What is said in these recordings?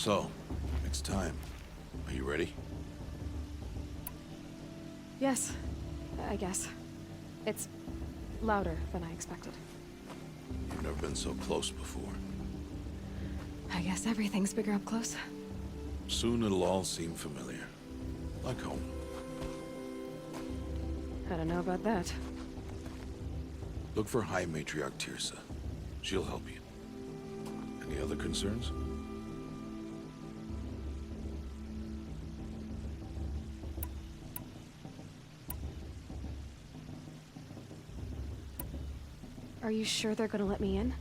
So, it's time. Are you ready? Yes, I guess. It's louder than I expected. You've never been so close before. I guess everything's bigger up close. Soon it'll all seem familiar. Like home. I don't know about that. Look for High Matriarch Tirsa. She'll help you. Any other concerns? Are you sure they're gonna let me in?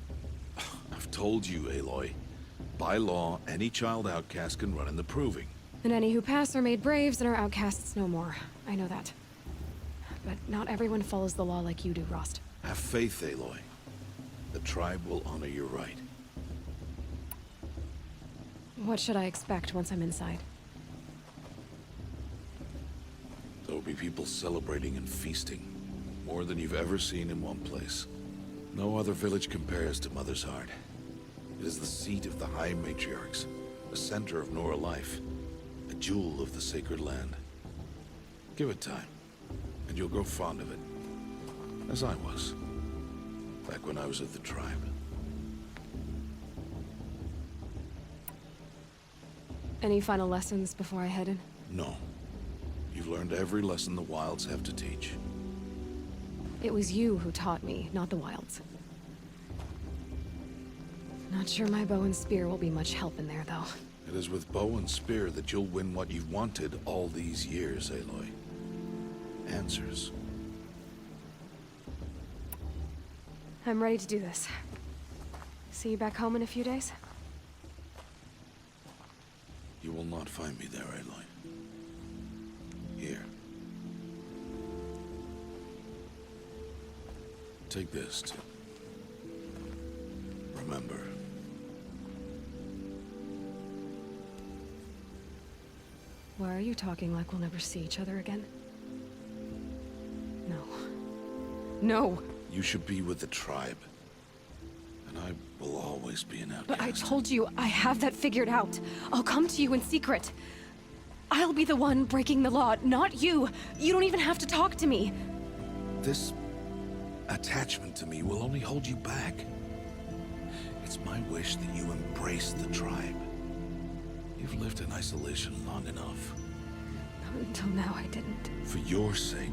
I've told you, Aloy. By law, any child outcast can run in the Proving. And any who pass are made braves and are outcasts no more. I know that. But not everyone follows the law like you do, Rost. Have faith, Aloy. The tribe will honor your right. What should I expect once I'm inside? There will be people celebrating and feasting. More than you've ever seen in one place. No other village compares to Mother's Heart. It is the seat of the High Matriarchs, the center of Nora life, a jewel of the sacred land. Give it time, and you'll grow fond of it. As I was, back when I was at the tribe. Any final lessons before I head in? No. You've learned every lesson the Wilds have to teach. It was you who taught me, not the Wilds. Not sure my bow and spear will be much help in there, though. It is with bow and spear that you'll win what you've wanted all these years, Aloy. Answers. I'm ready to do this. See you back home in a few days? You will not find me there, Aloy. Here. Take this to remember. Why are you talking like we'll never see each other again? No. No! You should be with the tribe. And I will always be an outcast. But I told you, I have that figured out. I'll come to you in secret. I'll be the one breaking the law, not you. You don't even have to talk to me. This attachment to me will only hold you back. It's my wish that you embrace the tribe. You've lived in isolation long enough. Until now, I didn't. For your sake,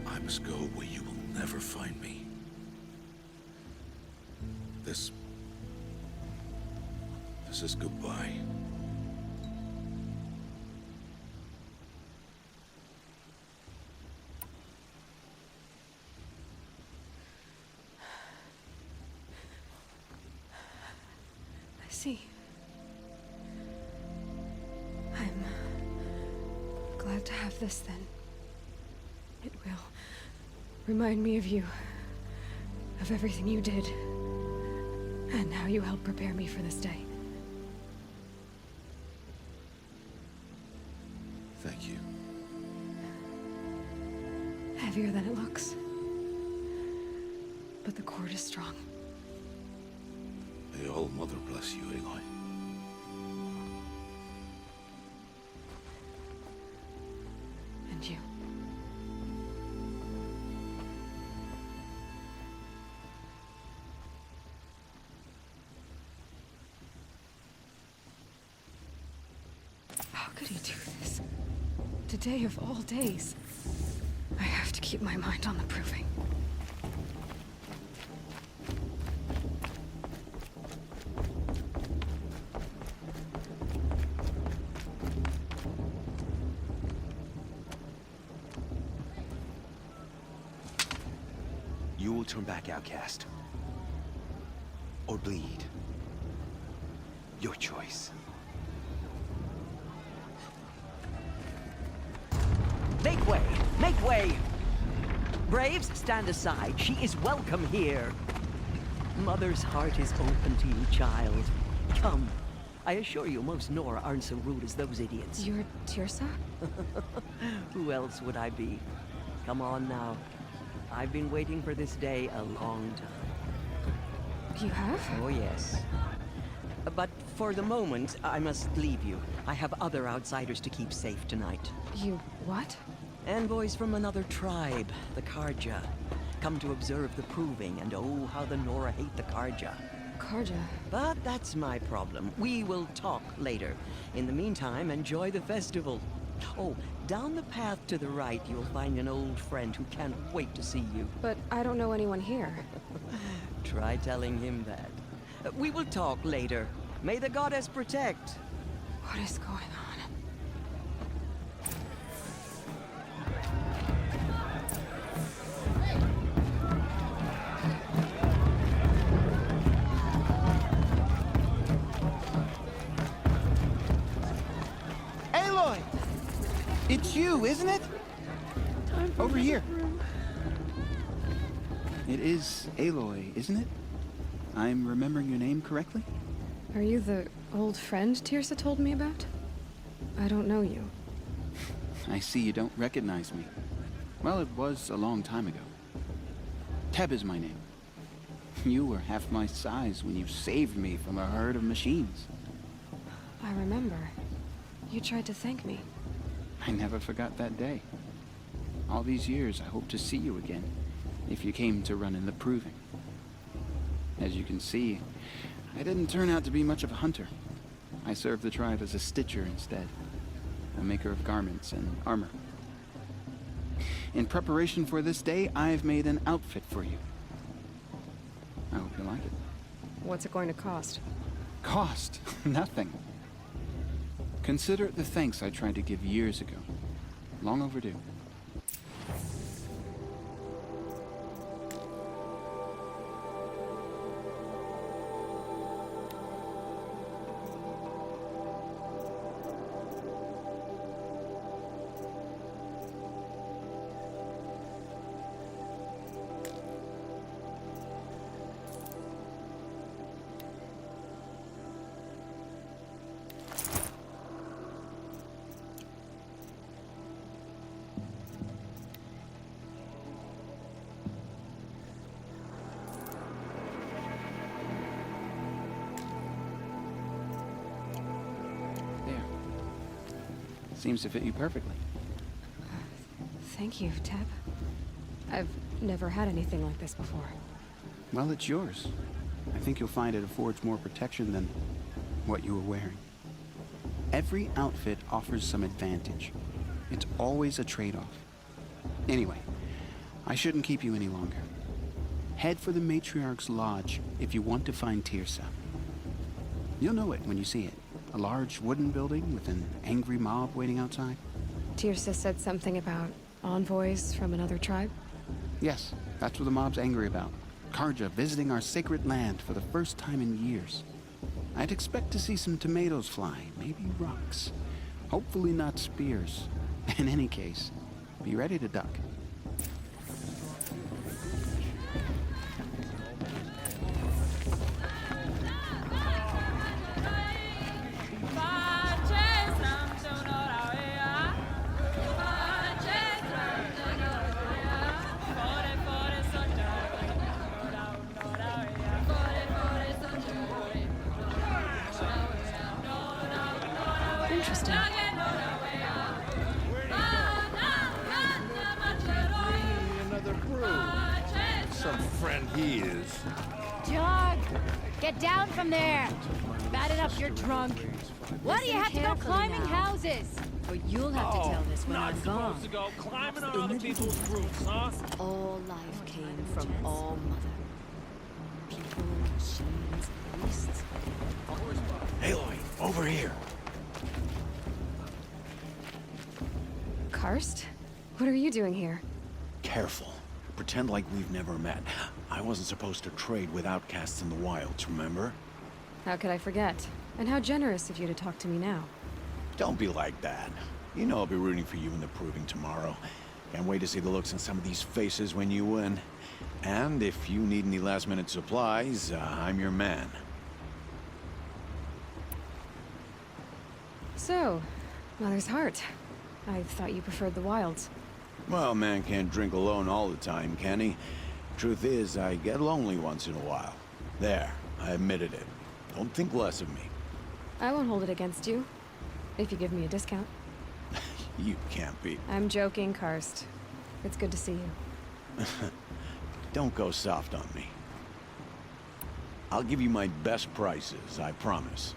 I must go where you will never find me. This is goodbye. I see. I'm glad to have this then. It will remind me of you, of everything you did, and how you helped prepare me for this day. Thank you. Heavier than it looks. But the cord is strong. May All Mother bless you, Aloy. And you. How could he do this? Today of all days. I have to keep my mind on the Proving. You will turn back, outcast. Or bleed. Your choice. Make way! Make way! Braves, stand aside. She is welcome here. Mother's heart is open to you, child. Come. I assure you, most Nora aren't so rude as those idiots. You're Tirsa? Who else would I be? Come on now. I've been waiting for this day a long time. You have? Oh, yes. But for the moment, I must leave you. I have other outsiders to keep safe tonight. You what? Envoys from another tribe, the Karja. Come to observe the proving, and oh, how the Nora hate the Karja. Karja. But that's my problem. We will talk later. In the meantime, enjoy the festival. Oh, down the path to the right, you'll find an old friend who can't wait to see you. But I don't know anyone here. Try telling him that. We will talk later. May the goddess protect. What is going on? Aloy! It's you, isn't it? Over here. It is Aloy, isn't it? I'm remembering your name correctly? Are you the old friend Tirsa told me about? I don't know you. I see you don't recognize me. Well, it was a long time ago. Teb is my name. You were half my size when you saved me from a herd of machines. I remember. You tried to thank me. I never forgot that day. All these years, I hope to see you again, if you came to run in the proving. As you can see, I didn't turn out to be much of a hunter. I served the tribe as a stitcher instead, a maker of garments and armor. In preparation for this day, I've made an outfit for you. I hope you like it. What's it going to cost? Cost? Nothing. Consider it the thanks I tried to give years ago. Long overdue. Seems to fit you perfectly. Thank you, Teb. I've never had anything like this before. Well, it's yours. I think you'll find it affords more protection than what you were wearing. Every outfit offers some advantage. It's always a trade-off. Anyway, I shouldn't keep you any longer. Head for the Matriarch's Lodge if you want to find Tirsa. You'll know it when you see it. A large wooden building with an angry mob waiting outside. Tirsa said something about envoys from another tribe? Yes, that's what the mob's angry about. Karja visiting our sacred land for the first time in years. I'd expect to see some tomatoes fly, maybe rocks. Hopefully not spears. In any case, be ready to duck. Interesting. Another brew. Some friend he is. Jog! Get down from there! Bad enough you're drunk. Why do you have to go climbing houses? Or you'll have to tell this when I'm gone. To go climbing on other people's roofs, huh? All life came from All Mother. People, machines, beasts. Aloy, over here. Karst? What are you doing here? Careful. Pretend like we've never met. I wasn't supposed to trade with outcasts in the wilds, remember? How could I forget? And how generous of you to talk to me now. Don't be like that. You know I'll be rooting for you in the proving tomorrow. Can't wait to see the looks on some of these faces when you win. And if you need any last-minute supplies, I'm your man. So, Mother's Heart. I thought you preferred the wilds. Well, man can't drink alone all the time, can he? Truth is, I get lonely once in a while. There, I admitted it. Don't think less of me. I won't hold it against you, if you give me a discount. You can't be. I'm joking, Karst. It's good to see you. Don't go soft on me. I'll give you my best prices, I promise.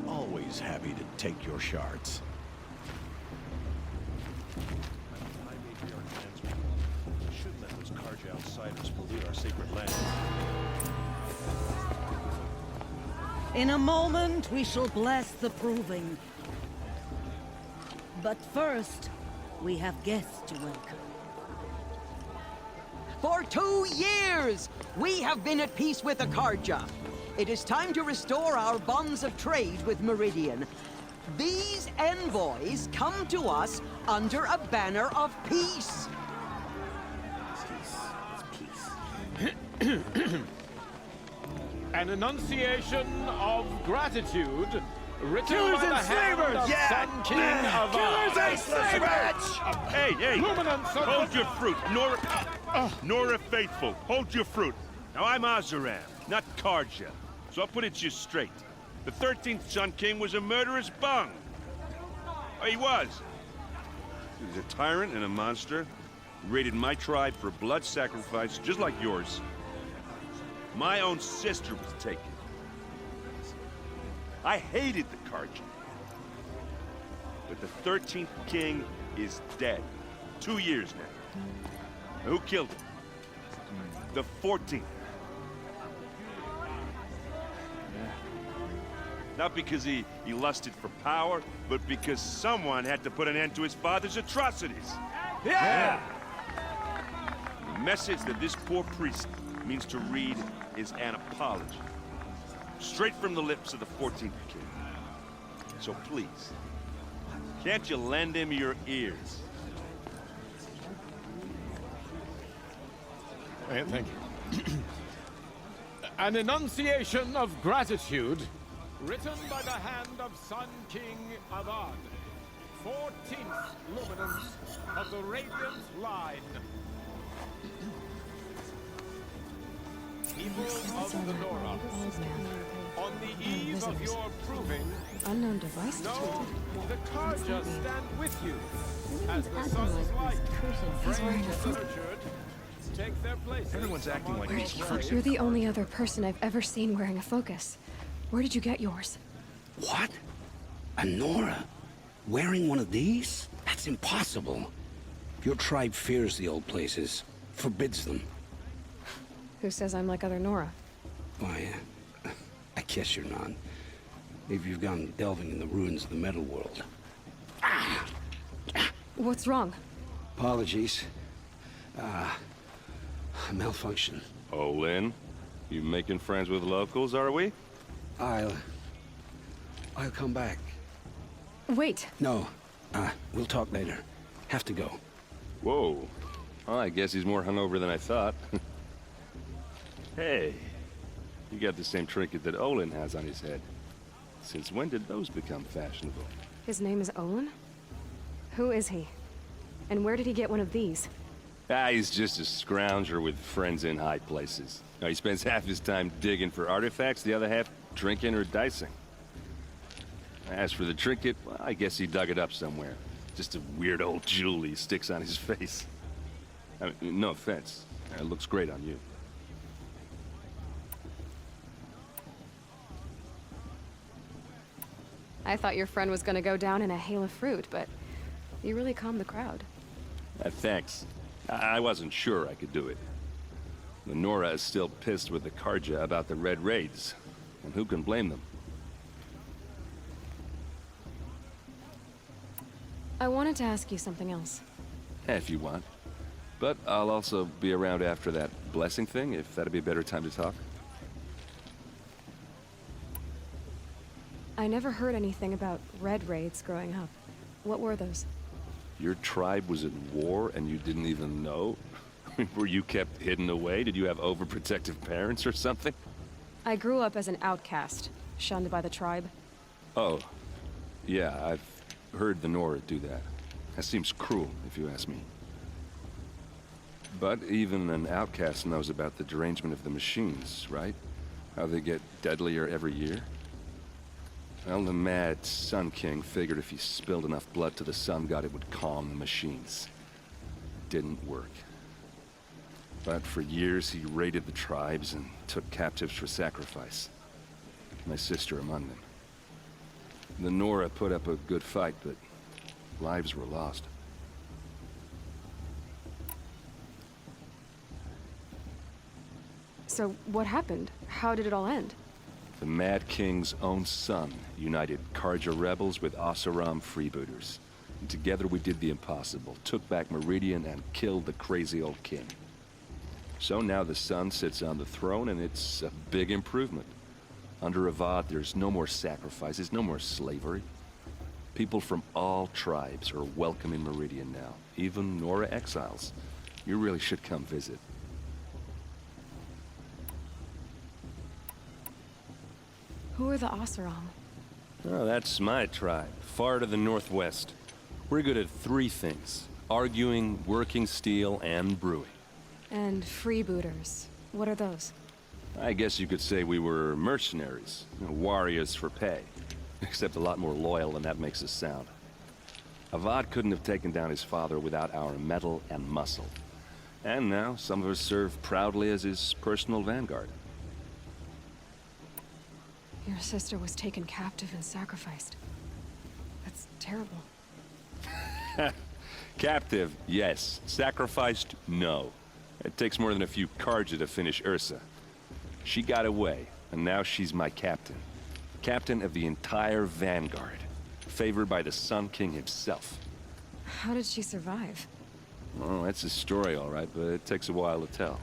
Always happy to take your shards. We shouldn't let those Karja outsiders pollute our sacred land. In a moment, we shall bless the proving. But first, we have guests to welcome. For 2 years, we have been at peace with the Karja. It is time to restore our bonds of trade with Meridian. These envoys come to us under a banner of peace. An enunciation of gratitude written Killers by the and hand slavers! of Sun King of Killers and slavers! Hey, Luminance of hold your fruit. Nora Faithful, hold your fruit. Now, I'm Azaram, not Karja, so I'll put it to you straight. The 13th Sun King was a murderous bung. Oh, he was. He was a tyrant and a monster. He raided my tribe for blood sacrifice, just like yours. My own sister was taken. I hated the Karja. But the 13th king is dead. 2 years now. Now, who killed him? The 14th. Not because he lusted for power, but because someone had to put an end to his father's atrocities. Yeah! The message that this poor priest means to read is an apology. Straight from the lips of the 14th king. So please, can't you lend him your ears? Thank you. An enunciation of gratitude written by the hand of Sun King Avad, 14th luminance of the Radiant Line. People of the Nora, on the eve of your proving, Unknown device know detected. the Karja stand with you as the acting sun's like light. He's wearing a Brave fruit. and nurtured, take their places. Everyone's acting like among it's your free. brave. You're the only other person I've ever seen wearing a focus. Where did you get yours? What? A Nora? Wearing one of these? That's impossible. Your tribe fears the old places, forbids them. Who says I'm like other Nora? Why, I guess you're not. Maybe you've gone delving in the ruins of the metal world. What's wrong? Apologies. Malfunction. Oh, Lynn? You making friends with locals, are we? I'll come back. Wait. No. We'll talk later. Have to go. Whoa. Well, I guess he's more hungover than I thought. Hey, you got the same trinket that Olin has on his head. Since when did those become fashionable? His name is Olin? Who is he? And where did he get one of these? He's just a scrounger with friends in high places. Now, he spends half his time digging for artifacts, the other half drinking or dicing. As for the trinket, well, I guess he dug it up somewhere. Just a weird old jewel he sticks on his face. I mean, no offense. It looks great on you. I thought your friend was gonna go down in a hail of fruit, but you really calmed the crowd. Thanks. I wasn't sure I could do it. The Nora is still pissed with the Karja about the Red Raids, and who can blame them? I wanted to ask you something else. If you want. But I'll also be around after that blessing thing, if that'd be a better time to talk. I never heard anything about Red Raids growing up. What were those? Your tribe was at war and you didn't even know? Were you kept hidden away? Did you have overprotective parents or something? I grew up as an outcast, shunned by the tribe. Oh, yeah, I've heard the Nora do that. That seems cruel, if you ask me. But even an outcast knows about the derangement of the machines, right? How they get deadlier every year? Well, the mad Sun King figured if he spilled enough blood to the Sun God, it would calm the machines. Didn't work. But for years, he raided the tribes and took captives for sacrifice. My sister among them. The Nora put up a good fight, but lives were lost. So, what happened? How did it all end? The Mad King's own son united Karja rebels with Oseram freebooters. And together we did the impossible, took back Meridian and killed the crazy old king. So now the son sits on the throne and it's a big improvement. Under Avad, there's no more sacrifices, no more slavery. People from all tribes are welcome in Meridian now, even Nora exiles. You really should come visit. Who are the Oseram? Oh, that's my tribe, far to the northwest. We're good at three things: arguing, working steel, and brewing. And freebooters. What are those? I guess you could say we were mercenaries, warriors for pay. Except a lot more loyal than that makes us sound. Avad couldn't have taken down his father without our metal and muscle. And now, some of us serve proudly as his personal vanguard. Your sister was taken captive and sacrificed. That's terrible. Captive, yes. Sacrificed, no. It takes more than a few Karja to finish Ursa. She got away, and now she's my captain. Captain of the entire vanguard. Favored by the Sun King himself. How did she survive? Well, that's a story, all right, but it takes a while to tell.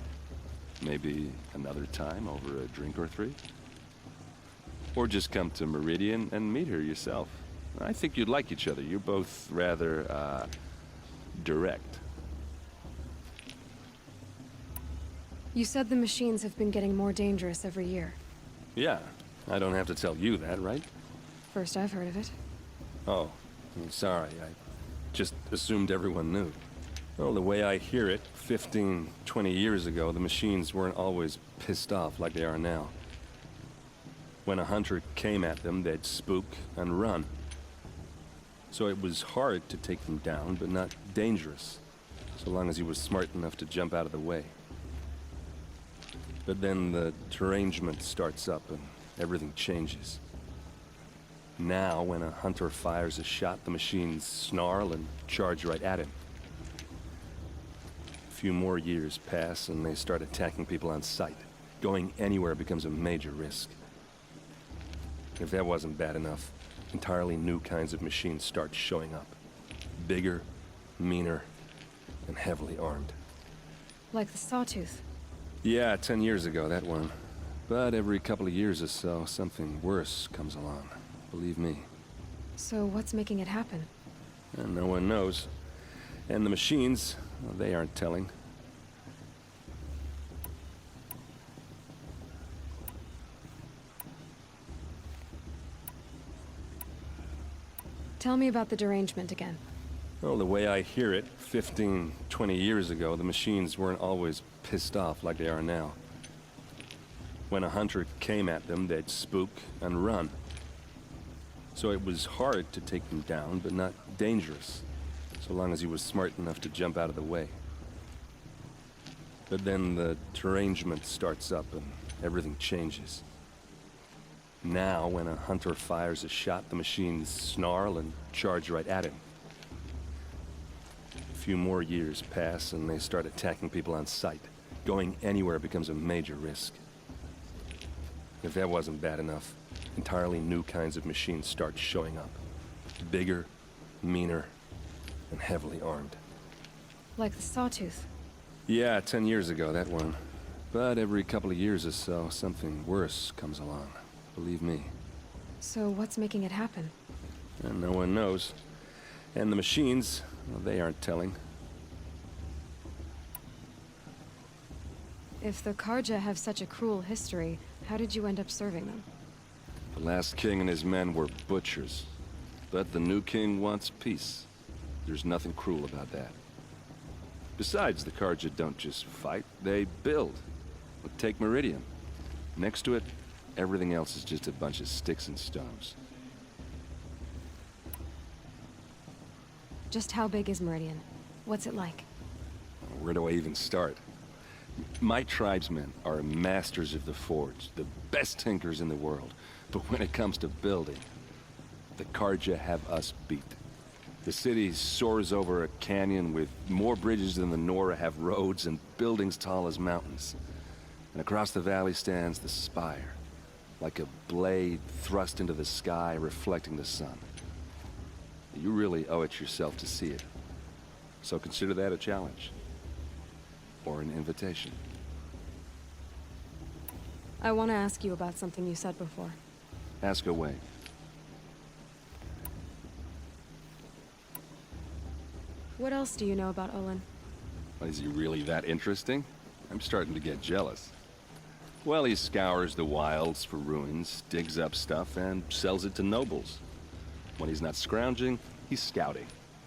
Maybe another time over a drink or three? Or just come to Meridian and meet her yourself. I think you'd like each other. You're both rather, direct. You said the machines have been getting more dangerous every year. Yeah, I don't have to tell you that, right? First I've heard of it. Oh, I'm sorry. I just assumed everyone knew. Well, the way I hear it, 15, 20 years ago, the machines weren't always pissed off like they are now. When a hunter came at them, they'd spook and run. So it was hard to take them down, but not dangerous, so long as he was smart enough to jump out of the way. But then the derangement starts up and everything changes. Now, when a hunter fires a shot, the machines snarl and charge right at him. A few more years pass and they start attacking people on sight. Going anywhere becomes a major risk. If that wasn't bad enough, entirely new kinds of machines start showing up. Bigger, meaner, and heavily armed. Like the Sawtooth. Yeah, 10 years ago, that one. But every couple of years or so, something worse comes along. Believe me. So what's making it happen? And no one knows. And the machines, well, they aren't telling. Tell me about the derangement again. Well, the way I hear it, 15, 20 years ago, the machines weren't always pissed off like they are now. When a hunter came at them, they'd spook and run. So it was hard to take them down, but not dangerous, so long as he was smart enough to jump out of the way. But then the derangement starts up and everything changes. Now, when a hunter fires a shot, the machines snarl and charge right at him. A few more years pass and they start attacking people on sight. Going anywhere becomes a major risk. If that wasn't bad enough, entirely new kinds of machines start showing up. Bigger, meaner, and heavily armed. Like the Sawtooth. Yeah, 10 years ago, that one. But every couple of years or so, something worse comes along. Believe me. So what's making it happen? And no one knows. And the machines, well, they aren't telling. If the Karja have such a cruel history, how did you end up serving them? The last king and his men were butchers. But the new king wants peace. There's nothing cruel about that. Besides, the Karja don't just fight, they build. But take Meridian. Next to it, everything else is just a bunch of sticks and stones. Just how big is Meridian? What's it like? Where do I even start? My tribesmen are masters of the forge, the best tinkers in the world. But when it comes to building, the Karja have us beat. The city soars over a canyon with more bridges than the Nora have roads and buildings tall as mountains. And across the valley stands the spire, like a blade thrust into the sky reflecting the sun. You really owe it yourself to see it. So consider that a challenge. Or an invitation. I want to ask you about something you said before. Ask away. What else do you know about Olin? Is he really that interesting? I'm starting to get jealous. Well, he scours the wilds for ruins, digs up stuff, and sells it to nobles. When he's not scrounging, he's scouting.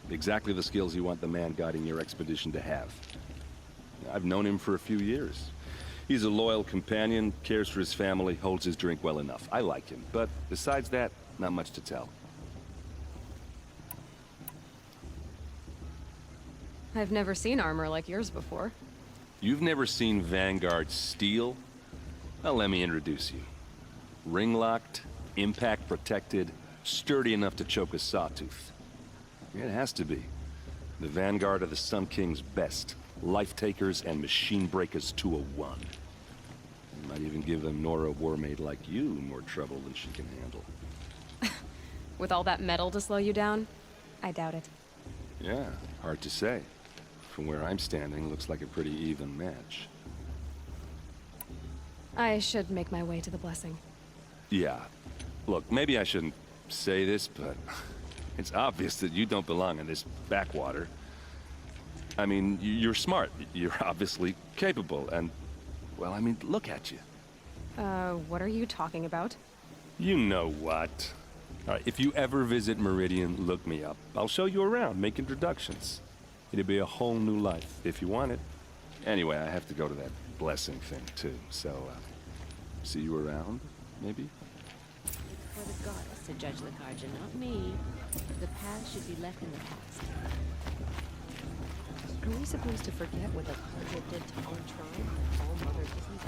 Exactly the skills you want the man guiding your expedition to have. I've known him for a few years. He's a loyal companion, cares for his family, holds his drink well enough. I like him, but besides that, not much to tell. I've never seen armor like yours before. You've never seen Vanguard steel? Well, let me introduce you. Ring-locked, impact-protected, sturdy enough to choke a sawtooth. It has to be. The Vanguard are the Sun King's best. Life-takers and machine-breakers to a one. Might even give a Nora warmaid like you more trouble than she can handle. With all that metal to slow you down? I doubt it. Yeah, hard to say. From where I'm standing, looks like a pretty even match. I should make my way to the blessing. Yeah. Look, maybe I shouldn't say this, but it's obvious that you don't belong in this backwater. I mean, you're smart. You're obviously capable, and, well, I mean, look at you. What are you talking about? You know what. All right, if you ever visit Meridian, look me up. I'll show you around, make introductions. It'll be a whole new life, if you want it. Anyway, I have to go to that blessing thing, too, so, see you around, maybe? For the goddess to judge the Karja, not me. The past should be left in the past. Are we supposed to forget what the Karja did to our tribe? All Mother isn't?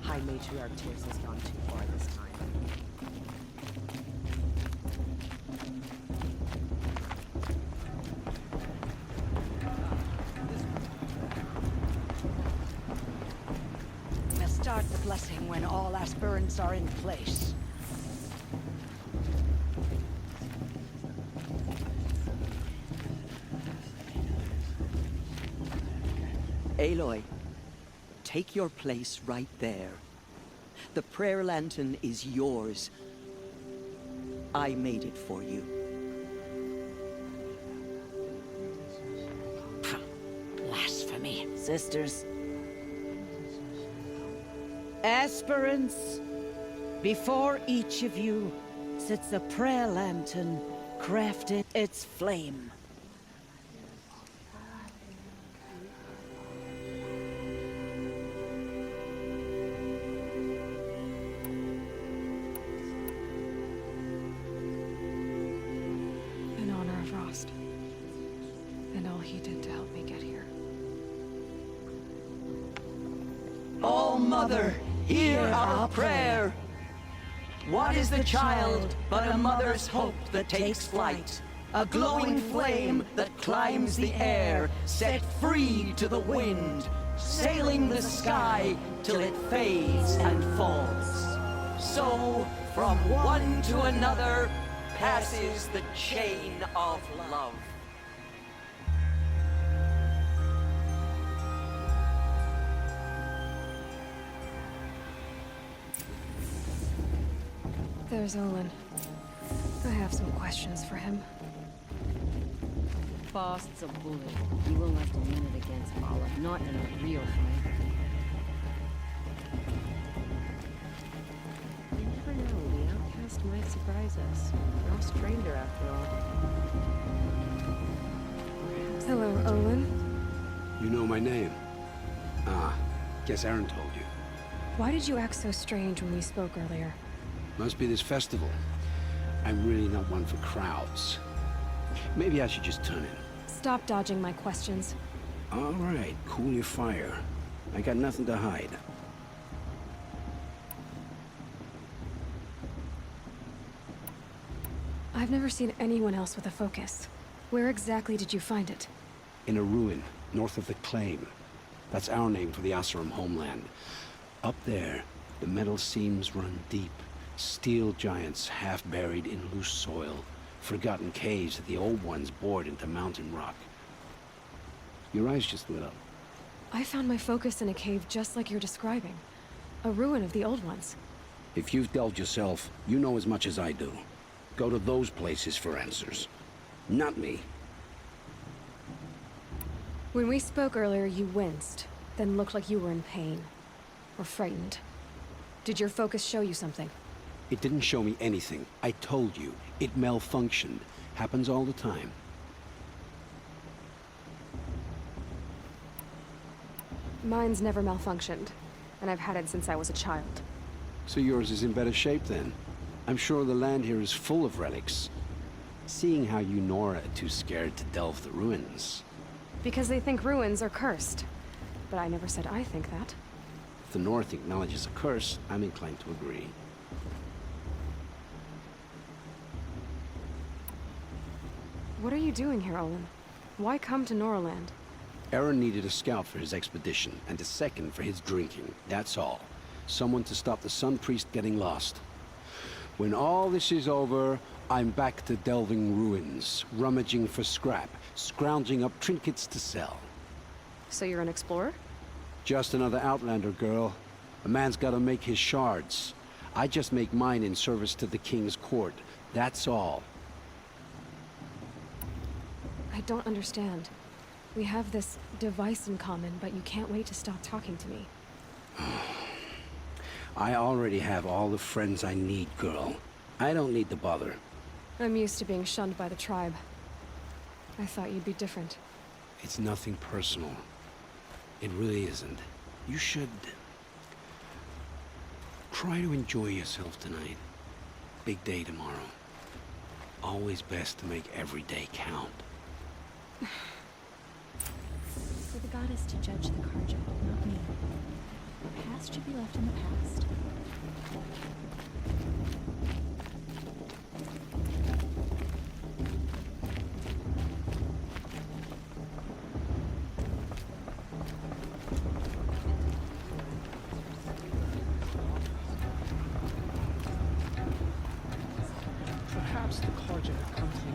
High Matriarch Tears has gone too far this time. We'll start the blessing when all aspirants are in place. Aloy, take your place right there. The prayer lantern is yours. I made it for you. Blasphemy, sisters. Aspirants, before each of you sits a prayer lantern crafted its flame. In honor of Rost, and all he did to help me get here. Oh, Mother, hear our prayer. What is the child but a mother's hope that takes flight? A glowing flame that climbs the air, set free to the wind, sailing the sky till it fades and falls. So, from one to another, passes the chain of love. There's Olin. I have some questions for him. Fast's a bully. He will have to win it against Bala, not in a real fight. You never know, the outcast might surprise us. No stranger after all. Hello, Olin. You know my name? Ah, guess Aaron told you. Why did you act so strange when we spoke earlier? Must be this festival. I'm really not one for crowds. Maybe I should just turn in. Stop dodging my questions. All right, cool your fire. I got nothing to hide. I've never seen anyone else with a focus. Where exactly did you find it? In a ruin, north of the Claim. That's our name for the Asuram homeland. Up there, the metal seams run deep. Steel giants half buried in loose soil. Forgotten caves that the old ones bored into mountain rock. Your eyes just lit up. I found my focus in a cave just like you're describing. A ruin of the old ones. If you've delved yourself, you know as much as I do. Go to those places for answers. Not me. When we spoke earlier, you winced, then looked like you were in pain. Or frightened. Did your focus show you something? It didn't show me anything. I told you. It malfunctioned. Happens all the time. Mine's never malfunctioned, and I've had it since I was a child. So yours is in better shape then. I'm sure the land here is full of relics. Seeing how you Nora are too scared to delve the ruins. Because they think ruins are cursed. But I never said I think that. If the North acknowledges a curse, I'm inclined to agree. What are you doing here, Olin? Why come to Noraland? Aaron needed a scout for his expedition, and a second for his drinking. That's all. Someone to stop the Sun Priest getting lost. When all this is over, I'm back to delving ruins, rummaging for scrap, scrounging up trinkets to sell. So you're an explorer? Just another Outlander, girl. A man's gotta make his shards. I just make mine in service to the King's court. That's all. I don't understand. We have this device in common, but you can't wait to stop talking to me. I already have all the friends I need, girl. I don't need the bother. I'm used to being shunned by the tribe. I thought you'd be different. It's nothing personal. It really isn't. You should... try to enjoy yourself tonight. Big day tomorrow. Always best to make every day count. For the goddess to judge the Karja, not me. The past should be left in the past. Perhaps the Karja have come to me.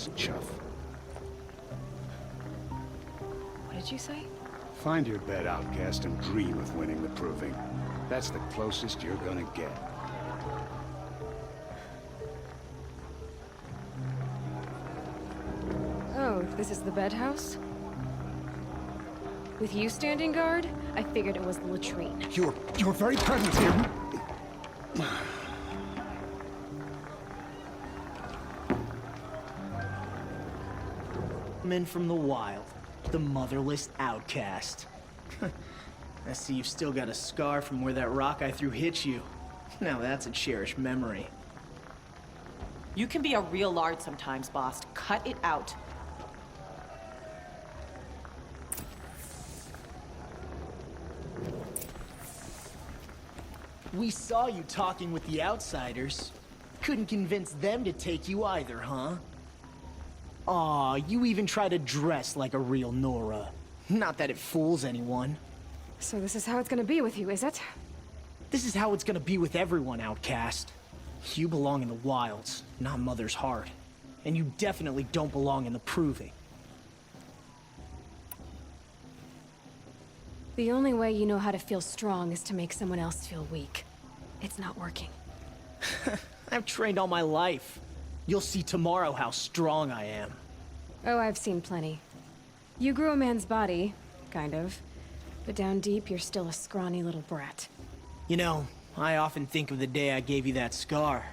useless chuff. What did you say? Find your bed, outcast, and dream of winning the proving. That's the closest you're gonna get. Oh, this is the bed house? With you standing guard, I figured it was the latrine. Your very presence here. Men from the wild, the motherless outcast. I see you've still got a scar from where that rock I threw hit you. Now that's a cherished memory. You can be a real lard sometimes, boss. Cut it out. We saw you talking with the outsiders. Couldn't convince them to take you either, huh? Aw, you even try to dress like a real Nora. Not that it fools anyone. So this is how it's gonna be with you, is it? This is how it's gonna be with everyone, outcast. You belong in the wilds, not Mother's Heart. And you definitely don't belong in the proving. The only way you know how to feel strong is to make someone else feel weak. It's not working. I've trained all my life. You'll see tomorrow how strong I am. Oh, I've seen plenty. You grew a man's body, kind of. But down deep, you're still a scrawny little brat. You know, I often think of the day I gave you that scar.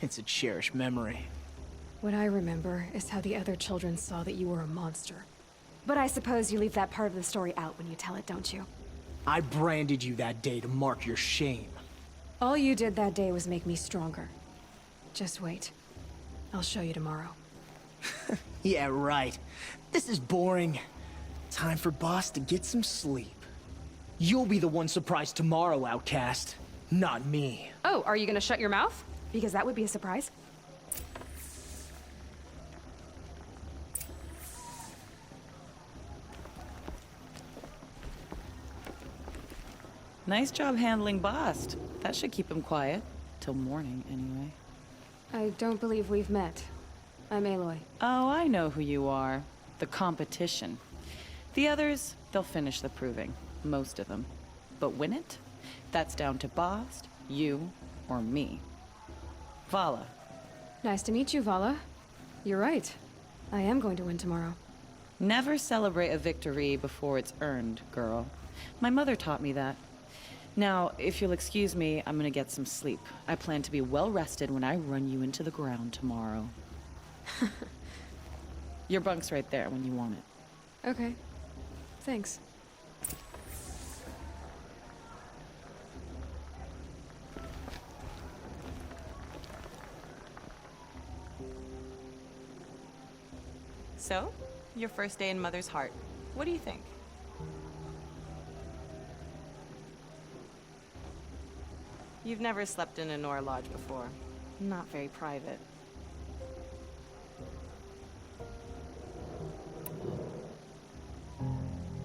It's a cherished memory. What I remember is how the other children saw that you were a monster. But I suppose you leave that part of the story out when you tell it, don't you? I branded you that day to mark your shame. All you did that day was make me stronger. Just wait. I'll show you tomorrow. Yeah, right. This is boring. Time for Boss to get some sleep. You'll be the one surprised tomorrow, outcast. Not me. Oh, are you gonna shut your mouth? Because that would be a surprise. Nice job handling Bast. That should keep him quiet. Till morning, anyway. I don't believe we've met. I'm Aloy. Oh, I know who you are. The competition. The others, they'll finish the proving. Most of them. But win it? That's down to Bast, you, or me. Vala. Nice to meet you, Vala. You're right. I am going to win tomorrow. Never celebrate a victory before it's earned, girl. My mother taught me that. Now, if you'll excuse me, I'm gonna get some sleep. I plan to be well rested when I run you into the ground tomorrow. Your bunk's right there when you want it. Okay. Thanks. So, your first day in Mother's Heart. What do you think? You've never slept in a Nora lodge before. Not very private.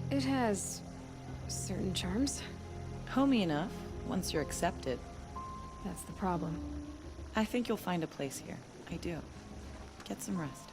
It has certain charms. Homey enough, once you're accepted. That's the problem. I think you'll find a place here. I do. Get some rest.